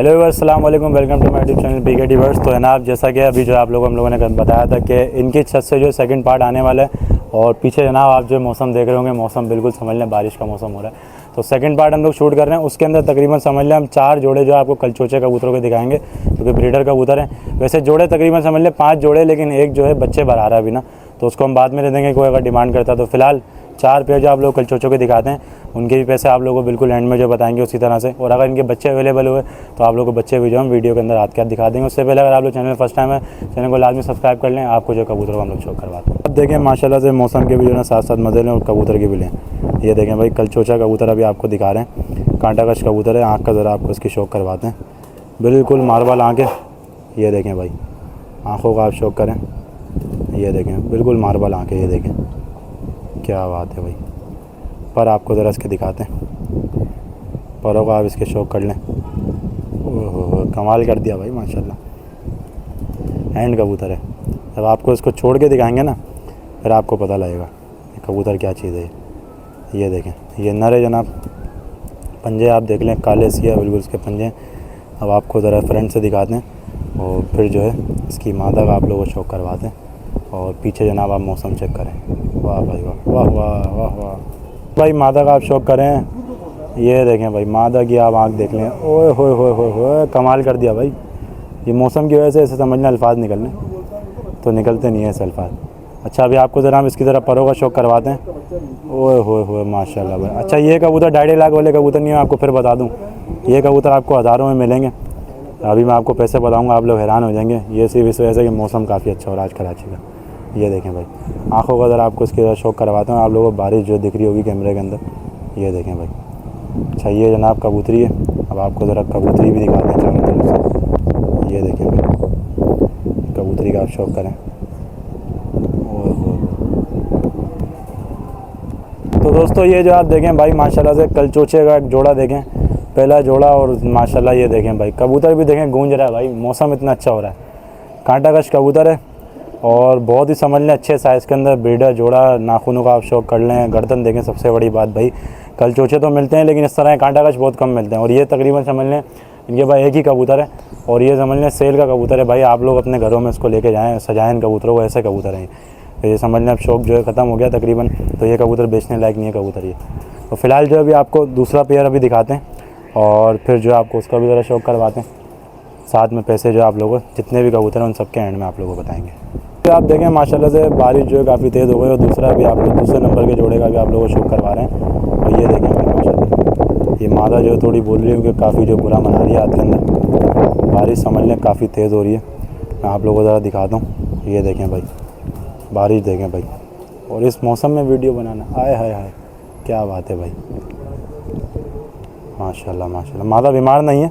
Hello viewers, अस्सलाम वालेकुम, welcome to my YouTube channel PK divers. तो है ना, आप जैसा कि अभी जो आप लोगों हम लोगों ने बताया था कि इनकी छत से जो सेकंड पार्ट आने वाला है। और पीछे जनाब आप जो मौसम देख रहे होंगे, मौसम बिल्कुल समझ लें बारिश का मौसम हो रहा है। तो सेकंड पार्ट हम लोग शूट कर रहे हैं, उसके अंदर तकरीबन समझ लें हम 4 जोड़े जो आपको कलचोचे कबूतरों के दिखाएंगे, क्योंकि ब्रीडर कबूतर हैं। वैसे जोड़े तकरीबन समझ लें 5 जोड़े, लेकिन एक जो है बच्चे भरा रहा है अभी ना, तो उसको हम बाद में दे देंगे कोई अगर डिमांड करता है। तो फिलहाल 4 पेयर जो आप लोग कलचोचों के दिखाते हैं, उनके भी पैसे आप लोगों को बिल्कुल एंड में जो बताएंगे उसी तरह से। और अगर इनके बच्चे अवेलेबल हुए तो आप लोगों को बच्चे भी जो हम वीडियो के अंदर हाथ के हाथ दिखा देंगे। उससे पहले अगर आप लोग चैनल फर्स्ट टाइम है, चैनल को लाजमी सब्सक्राइब कर लें, आपको जो कबूतर को हम लोग शो करवाते हैं। अब देखें माशाल्लाह से मौसम के भी जो है साथ साथ मजे लें और कबूतर के भी लें। ये देखें भाई, कलचोचा कबूतर अभी आपको दिखा रहे हैं, कांटाकश कबूतर है। आँख का ज़रा आपको इसकी शौक करवाते हैं, बिल्कुल मार्बल आँखें। ये देखें भाई, आँखों का आप शौक करें। ये देखें बिल्कुल मार्बल आँखें, ये देखें क्या बात है भाई। पर आपको ज़रा इसके दिखाते हैं, परों का आप इसके शौक कर लें। ओहो, कमाल कर दिया भाई माशाल्लाह। हैंड कबूतर है, जब आपको इसको छोड़ के दिखाएंगे ना फिर आपको पता लगेगा कबूतर क्या चीज़ है। ये देखें, ये नर है जनाब, पंजे आप देख लें, काले सिया बिल्कुल इसके पंजे। अब आपको ज़रा फ्रंट से दिखाते हैं और फिर जो है इसकी मादा का आप लोगों को शौक करवाते हैं। और पीछे जनाब आप मौसम चेक करें। वाह भाई वाह, वाह वाह वाह वाह भाई, मादा का आप शौक करें। ये देखें भाई, मादा की आप आँख देख लें। ओए होए होए होए होए, कमाल कर दिया भाई। ये मौसम की वजह से ऐसे समझना अल्फाज निकलने तो निकलते नहीं है ऐसे अल्फाज। अच्छा, अभी आपको ज़रा हम इसकी तरह परों का शौक करवाते हैं। ओए होए होए माशाल्लाह भाई। अच्छा, ये कबूतर 2.5 लाख वाले कबूतर नहीं है, आपको फिर बता दूँ, ये कबूतर आपको हज़ारों में मिलेंगे। अभी मैं आपको पैसे बताऊँगा, आप लोग हैरान हो जाएंगे। ये सिर्फ इस वजह से कि मौसम काफ़ी अच्छा हो रहा है आज कराची का। ये देखें भाई, आँखों का ज़रा आपको इसकी तरह शौक करवाता हूँ। आप लोगों को बारिश जो दिख रही होगी कैमरे के अंदर, ये देखें भाई। अच्छा, ये जनाब कबूतरी है। अब आपको ज़रा कबूतरी भी दिखाते हैं चारों तरफ से। ये देखें भाई, कबूतरी का आप शौक करें। तो दोस्तों, ये जो आप देखें भाई माशाल्लाह से कलचोचे का एक जोड़ा देखें, पहला जोड़ा। और माशाल्लाह ये देखें भाई, कबूतर भी देखें गूंज रहा है भाई, मौसम इतना अच्छा हो रहा है। कांटाकश कबूतर है और बहुत ही समझ लें अच्छे साइज़ के अंदर ब्रीडर जोड़ा। नाखूनों का आप शौक कर लें। गर्दन देखें, सबसे बड़ी बात भाई, कलचोचे तो मिलते हैं लेकिन इस तरह कांटाकश बहुत कम मिलते हैं। और ये तकरीबन समझ लें इनके भाई एक ही कबूतर है, और ये समझ लें सेल का कबूतर है भाई। आप लोग अपने घरों में इसको लेके जाएँ, सजाएँ इन कबूतरों को, ऐसे कबूतर हैं। ये समझ लें अब शौक जो है ख़त्म हो गया तकरीबन, तो ये कबूतर बेचने लायक नहीं है कबूतर ये। तो फ़िलहाल जो अभी आपको दूसरा पेयर अभी दिखाते हैं और फिर जो आपको उसका भी ज़रा शौक करवाते हैं। साथ में पैसे जो आप लोगों को जितने भी कबूतर हैं उन सबके एंड में आप लोगों को बताएंगे। तो आप देखें माशाल्लाह से बारिश जो है काफ़ी तेज़ हो गई। और दूसरा भी आप लोग दूसरे नंबर के जोड़े का भी आप लोगों को शौक करवा रहे हैं। और ये देखें भाई माशाल्लाह, ये मादा जो है थोड़ी बोल रही है क्योंकि काफ़ी जो बुरा मना रही है हाथ के अंदर। बारिश समझ लें काफ़ी तेज़ हो रही है। मैं आप लोगों को ज़रा दिखाता हूँ। ये देखें भाई, बारिश देखें भाई, और इस मौसम में वीडियो बनाना, आए हाय हाय क्या बात है भाई। माशाल्लाह माशाल्लाह, मादा बीमार नहीं है,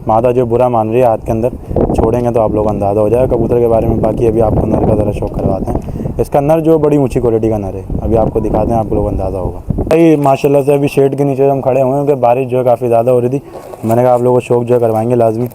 मादा जो बुरा मान रही है हाथ के अंदर। छोड़ेंगे तो आप लोग अंदाज़ा हो जाएगा कबूतर के बारे में। बाकी अभी आपको नर का ज़रा शौक करवाते हैं। इसका नर जो बड़ी ऊंची क्वालिटी का नर है, अभी आपको दिखाते हैं, आप लोग अंदाज़ा होगा भाई। माशाल्लाह से अभी शेड के नीचे हम खड़े हुए हैं क्योंकि बारिश जो है काफ़ी ज़्यादा हो रही थी। मैंने कहा आप लोगों को शौक जो है करवाएंगे लाजमी।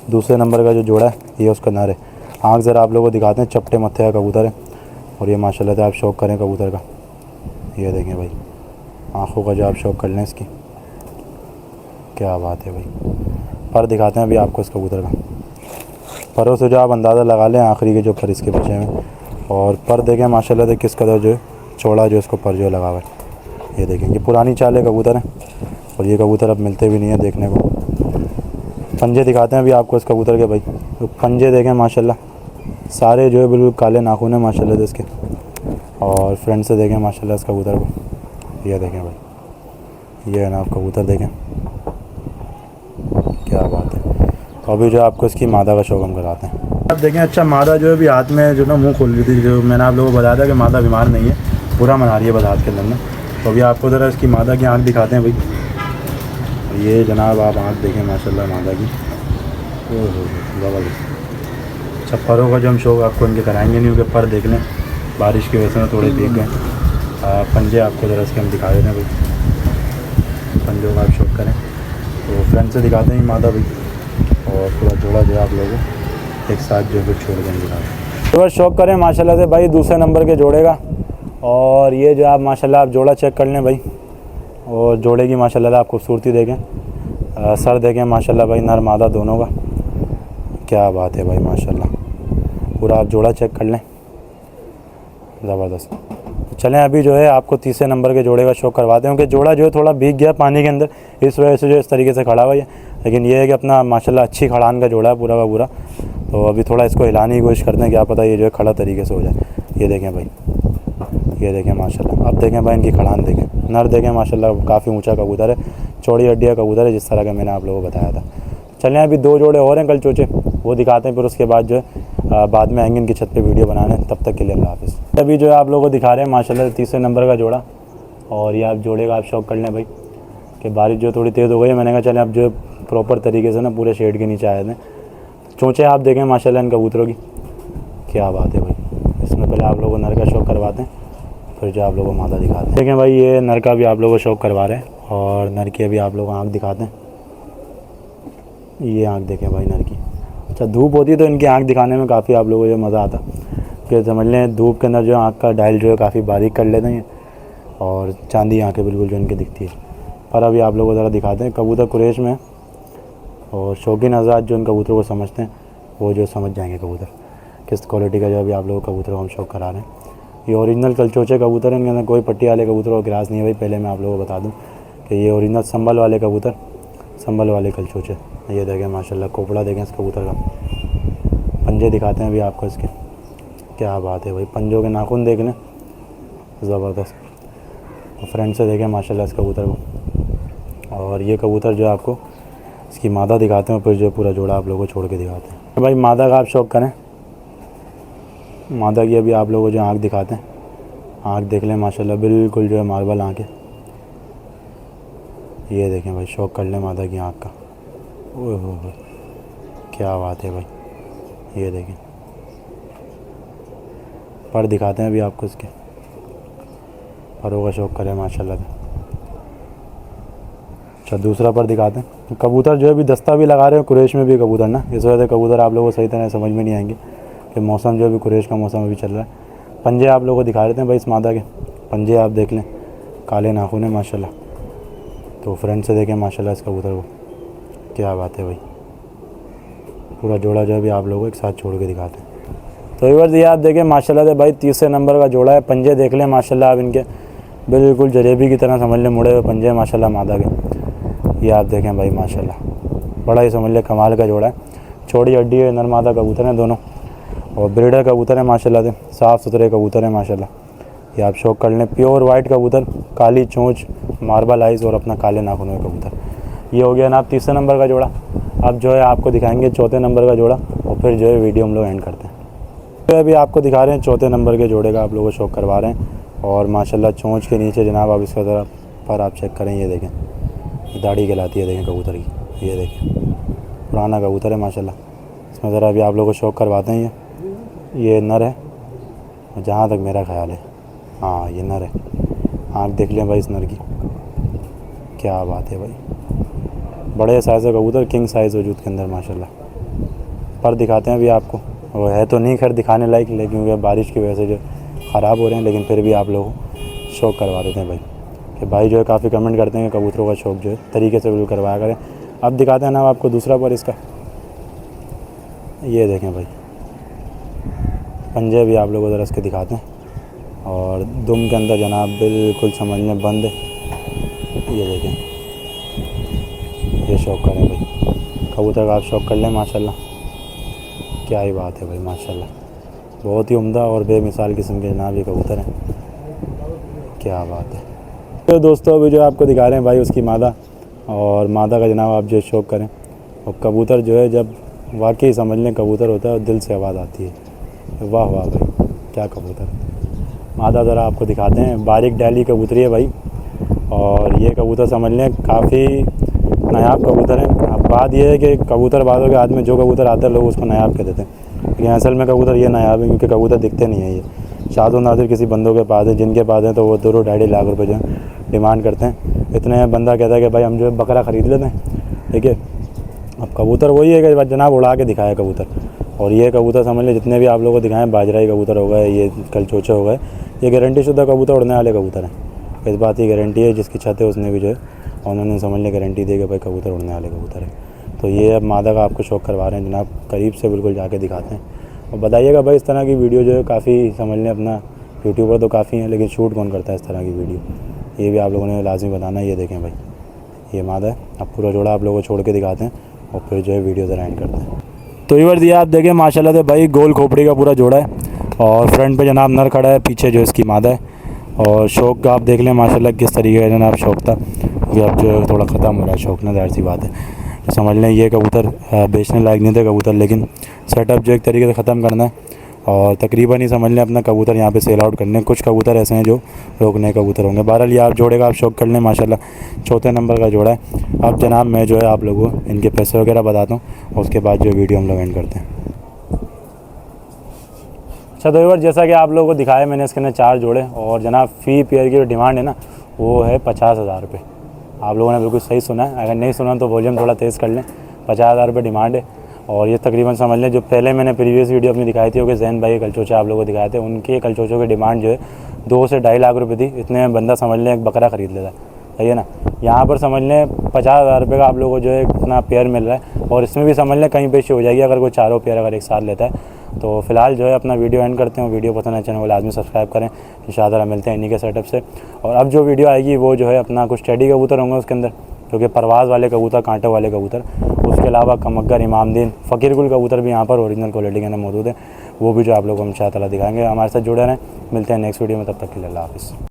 दूसरे नंबर का जो जोड़ा है ये उसका नर है। आँख ज़रा आप लोगों को दिखाते हैं, चपटे मत्थे का कबूतर है। और ये माशाल्लाह से आप शौक करें कबूतर का। ये देखें भाई, आँखों का जो आप शौक कर लें इसकी, क्या बात है भाई। पर दिखाते हैं अभी आपको इस कबूतर का। परों से जो आप अंदाज़ा लगा लें आखिरी के जो पर इसके बचे हैं। और पर देखें माशाल्लाह से किस कदर जो है चौड़ा जो इसको पर जो लगा हुआ है। ये देखें, ये पुरानी चाल है कबूतर है और ये कबूतर अब मिलते भी नहीं है देखने को। पंजे दिखाते हैं अभी आपको इस कबूतर के भाई। तो पंजे देखें माशाल्लाह, सारे जो है बिल्कुल काले नाखून है माशाल्लाह से इसके। और फ्रंट से देखें माशाल्लाह इस कबूतर को। ये देखें भाई, ये है ना आप कबूतर देखें, क्या बात है। तो अभी जो आपको इसकी मादा का शौक हम कराते हैं। आप देखें, अच्छा मादा जो है अभी हाथ में जो ना मुंह खोल रही थी, जो मैंने आप लोगों को बताया था कि मादा बीमार नहीं है, पूरा मना रही है बस हाथ के अंदर में। तो अभी आपको ज़रा इसकी मादा की आँख दिखाते हैं भाई। ये जनाब आप आँख देखें माशाल्लाह मादा की, ज़बरदस्त। अच्छा, परों का जो हम शौक आपको इनके कराएंगे नहीं क्योंकि पर देख लें बारिश की वजह से थोड़े भीग गए। पंजे आपको ज़रा इसके हम दिखा देते हैं भाई, पंजों का आप शौक करें। तो फ्रंट से दिखाते हैं मादा भाई, और पूरा जोड़ा जो है आप लोगों को एक साथ जो है छोड़ देंगे दिखाते। तो शौक करें माशाल्लाह से भाई दूसरे नंबर के जोड़े का। और ये जो आप माशाल्लाह आप जोड़ा चेक कर लें भाई, और जोड़े की माशाल्लाह आप खूबसूरती देखें। सर देखें माशाल्लाह भाई, नर मादा दोनों का, क्या बात है भाई माशाल्लाह। पूरा आप जोड़ा चेक कर लें, ज़बरदस्त। चलें अभी जो है आपको तीसरे नंबर के जोड़े का शौक करवाते हैं, क्योंकि जोड़ा जो है थोड़ा भीग गया पानी के अंदर, इस वजह से जो इस तरीके से खड़ा हुआ है। लेकिन ये है कि अपना माशाल्लाह अच्छी खड़ान का जोड़ा है पूरा का पूरा। तो अभी थोड़ा इसको हिलाने की कोशिश करते हैं, क्या पता ये जो है खड़ा तरीके से हो जाए। ये देखें भाई, ये देखें माशाल्लाह। अब देखें भाई इनकी खड़ान देखें, नर देखें माशाल्लाह, काफ़ी ऊंचा कबूतर है, चौड़ी हड्डियाँ कबूतर है, जिस तरह का मैंने आप लोगों को बताया था। चलें अभी 2 जोड़े और हैं कल चोचे, वो दिखाते हैं, फिर उसके बाद जो है बाद में आएंगे इनकी छत पे वीडियो बनाने। तब तक के लिए अल्लाह हाफ़िज़। अभी जो है आप लोगों को दिखा रहे हैं माशाल्लाह तीसरे नंबर का जोड़ा, और ये आप जोड़े का आप शौक कर लें भाई कि बारिश जो थोड़ी तेज़ हो गई है। मैंने कहा चलें अब जो प्रॉपर तरीके से ना पूरे शेड के नीचे आए थे। चोंचे आप देखें माशाल्लाह इन कबूतरों की, क्या बात है भाई। इसमें पहले आप लोगों को नर का शौक करवाते हैं, फिर जो आप लोगों को मादा दिखाते हैं। देखें भाई ये नर का भी आप लोगों को शौक करवा रहे हैं, और नर की अभी आप लोग आँख दिखाते हैं। ये आँख देखें भाई नर की। अच्छा धूप होती है तो इनकी आँख दिखाने में काफ़ी आप लोगों को जो मज़ा आता, कि समझ लें धूप के अंदर जो आँख का डायल जो है काफ़ी बारीक कर लेते हैं, और चांदी आँखें बिल्कुल जो इनकी दिखती है। पर अभी आप लोगों को ज़रा दिखाते हैं। कबूतर कुरैश में, और शौकीन आज़ाद जो इन कबूतरों को समझते हैं वो जो समझ जाएंगे कबूतर किस क्वालिटी का जो अभी आप लोगों को कबूतर को हम शौक करा रहे हैं। ये ओरिजिनल कलचोचे कबूतर हैं, इनके अंदर कोई पट्टी वाले कबूतरों का गिरास नहीं है भाई। पहले मैं आप लोगों को बता दूं कि ये ओरिजिनल संभल वाले कबूतर, संभल वाले कलचोचे। ये देखें माशाल्लाह, कोपड़ा देखें इस कबूतर का, पंजे दिखाते हैं अभी आपको इसके, क्या बात है भाई। पंजों के नाखून देख लें, ज़बरदस्त। फ्रंट से देखें माशाल्लाह इस कबूतर को। और ये कबूतर जो आपको इसकी मादा दिखाते हैं, फिर जो पूरा जोड़ा आप लोगों को छोड़ के दिखाते हैं। तो भाई मादा का आप शौक करें, मादा की अभी आप लोगों को जो आँख दिखाते हैं, आँख देख लें माशाल्लाह, बिल्कुल जो है मार्बल आँखें। ये देखें भाई, शौक कर लें मादा की आँख का। ओह हो, क्या बात है भाई। ये देखें पर दिखाते हैं अभी आपको इसके, परों का शौक करें माशाल्लाह। अच्छा दूसरा पर दिखाते हैं। कबूतर जो है अभी दस्ता भी लगा रहे हैं कुरैश में भी कबूतर ना, इस वजह से कबूतर आप लोगों को सही तरह समझ में नहीं आएंगे कि मौसम जो अभी कुरैश का मौसम अभी चल रहा है। पंजे आप लोगों को दिखा देते हैं भाई इस मादा के, पंजे आप देख लें, काले नाखून है माशाल्लाह। तो फ्रंट से देखें माशाल्लाह इस कबूतर को, क्या बात है भाई। पूरा जोड़ा जो है अभी आप लोगों को एक साथ छोड़ के दिखाते हैं। तो व्यूअर्स ये आप देखें माशाल्लाह से भाई तीसरे नंबर का जोड़ा है। पंजे देख लें माशाल्लाह, आप इनके बिल्कुल जलेबी की तरह समझ लें मुड़े हुए पंजे माशाल्लाह मादा के। ये आप देखें भाई माशाल्लाह, बड़ा ही समझ लें कमाल का जोड़ा है। छोटी हड्डी है, नर मादा कबूतर हैं दोनों, और ब्रीडर कबूतर है माशाल्लाह से, साफ़ सुथरे कबूतर हैं माशाल्लाह। ये आप शौक कर लें, प्योर वाइट कबूतर, काली चोंच, मार्बल आइज़ और अपना काले नाखून में कबूतर। ये हो गया ना आप तीसरे नंबर का जोड़ा। अब जो है आपको दिखाएंगे चौथे नंबर का जोड़ा, और फिर जो है वीडियो हम लोग एंड करते हैं। तो अभी आपको दिखा रहे हैं चौथे नंबर के जोड़े का आप लोगों को शौक करवा रहे हैं। और माशाल्लाह चोंच के नीचे जनाब आप इसका ज़रा पर आप चेक करें, ये देखें दाढ़ी कहलाती है, देखें कबूतर की, ये देखें पुराना कबूतर है माशाल्लाह। इसमें ज़रा अभी आप लोगों को शौक करवाते हैं। ये नर है जहाँ तक मेरा ख्याल है, हाँ ये नर है। आँख देख लें भाई इस नर की, क्या बात है भाई। बड़े साइज़ का कबूतर, किंग साइज़ वजूद के अंदर माशाल्लाह। पर दिखाते हैं अभी आपको, वो है तो नहीं खैर दिखाने लायक, लेकिन क्योंकि बारिश की वजह से जो ख़राब हो रहे हैं, लेकिन फिर भी आप लोगों को शौक करवा देते हैं भाई। कि भाई जो है काफ़ी कमेंट करते हैं कि कबूतरों का शौक जो है तरीके से बिल्कुल करवाया करें। अब दिखाते हैं ना आपको दूसरा पर इसका, ये देखें भाई पंजे भी आप लोगों को ज़रा इसके दिखाते हैं। और दुम के अंदर जनाब बिल्कुल समझ में बंद है, ये देखें। ये शौक करें भाई, कबूतर का आप शौक कर लें माशाल्लाह, क्या ही बात है भाई माशाल्लाह। बहुत ही उम्दा और बेमिसाल किस्म के जनाब ये कबूतर हैं, क्या बात है। तो दोस्तों अभी जो आपको दिखा रहे हैं भाई उसकी मादा, और मादा का जनाब आप जो शौक करें। और कबूतर जो है जब वाकई समझ लें कबूतर होता है और दिल से आवाज़ आती है, वाह वाह भाई क्या कबूतर। मादा ज़रा आपको दिखाते हैं, बारीक डैली कबूतरी है भाई। और ये कबूतर समझ लें काफ़ी नायाब कबूतर है। अब बात यह है कि कबूतर बाज़ों के हाथ में जो कबूतर आता है लोग उसको नायाब कह देते हैं, लेकिन असल में कबूतर ये नायाब है क्योंकि कबूतर दिखते नहीं है। ये शादो नादिर किसी बंदों के पास है, जिनके पास है तो वो 2-2.5 लाख रुपए जो डिमांड करते हैं। इतने बंदा कहता है कि भाई हम जो है बकरा ख़रीद लेते हैं, ठीक है। अब कबूतर वही है कि जनाब उड़ा के दिखाया कबूतर। और ये कबूतर समझ लें जितने भी आप लोगों को दिखाएं, बाजराई कबूतर हो गए, ये कलचोचे हो गए, ये गारंटी शुदा कबूतर उड़ने वाले कबूतर हैं। इस बात की गारंटी है, जिसकी छत है उसने भी जो है और उन्होंने समझ लें गारंटी दी कि भाई कबूतर उड़ने वाले कबूतर है। तो ये अब मादा का आपको शौक करवा रहे हैं जनाब, करीब से बिल्कुल जाके दिखाते हैं और बताइएगा भाई इस तरह की वीडियो जो है काफ़ी समझ लें अपना यूट्यूबर तो काफ़ी हैं लेकिन शूट कौन करता है इस तरह की वीडियो, ये भी आप लोगों ने लाजमी बताना। ये देखें भाई ये मादा है। अब पूरा जोड़ा आप लोगों को छोड़ के दिखाते हैं और फिर जो है वीडियो ज़रा एंड करते हैं। तो व्यूअर्स ये आप देखें माशाल्लाह से भाई गोल खोपड़ी का पूरा जोड़ा है और फ्रंट पे जनाब नर खड़ा है, पीछे जो इसकी मादा है। और शौक का आप देख लें माशाल्लाह किस तरीके का जनाब शौक था, ये अब जो है थोड़ा ख़त्म हो रहा है शौक ना, ज़ाहिर सी बात है। तो समझ लें ये कबूतर बेचने लायक नहीं थे कबूतर, लेकिन सेटअप जो एक तरीके से ख़त्म करना है और तकरीबन ही समझ लें अपना कबूतर यहाँ पे सेल आउट करने। कुछ कबूतर ऐसे हैं जो रोकने कबूतर होंगे। बहरहाल ये आप जोड़े का आप शौक कर लें माशाल्लाह, चौथे नंबर का जोड़ा है। अब जनाब मैं जो है आप लोगों को इनके पैसे वगैरह बताता हूँ और उसके बाद जो वीडियो हम लोग एंड करते हैं। अच्छा तो व्यूअर्स जैसा कि आप लोगों को दिखाया मैंने इसके अंदर 4 जोड़े और जनाब फ़ी पेयर की जो डिमांड है ना वो है 50,000 रुपये। आप लोगों ने बिल्कुल सही सुना है, अगर नहीं सुना तो वॉल्यूम थोड़ा तेज़ कर लें। 50,000 रुपये डिमांड है और ये तकरीबन समझ लें जो पहले मैंने प्रीवियस वीडियो अपनी दिखाई थी वो जैन भाई कलचोचे आप लोगों को दिखाए थे, उनके कलचोचों की डिमांड जो है 2 से 2.5 लाख रुपये थी। इतने में बंदा समझ लें एक बकरा ख़रीद लेता, सही है ना। यहाँ पर समझ लें 50,000 रुपये का आप लोगों को जो है इतना पेयर मिल रहा है और इसमें भी समझ लें कहीं पेशी हो जाएगी अगर कोई चारों पेयर अगर एक साथ लेता है। तो फिलहाल जो है अपना वीडियो एंड करते हैं। वीडियो पसंद है चैनल को लाजमी सब्सक्राइब करें। इंशाअल्लाह मिलते हैं इन्हीं के सेटअप से। और अब जो वीडियो आएगी वो जो है अपना कुछ टेडी कबूतर होंगे उसके अंदर, क्योंकि परवाज़ वाले कबूतर, कांटे वाले कबूतर, उसके अलावा कमग्गर, इमामदीन, फ़कीरगुल कबूतर भी यहाँ पर ओरिजिनल क्वालिटी के अंदर मौजूद है। वो भी जो आप लोगों को इंशाअल्लाह दिखाएंगे। हमारे साथ जुड़े रहें, मिलते हैं नेक्स्ट वीडियो में, तब तक के लिए अल्लाह हाफ़िज़।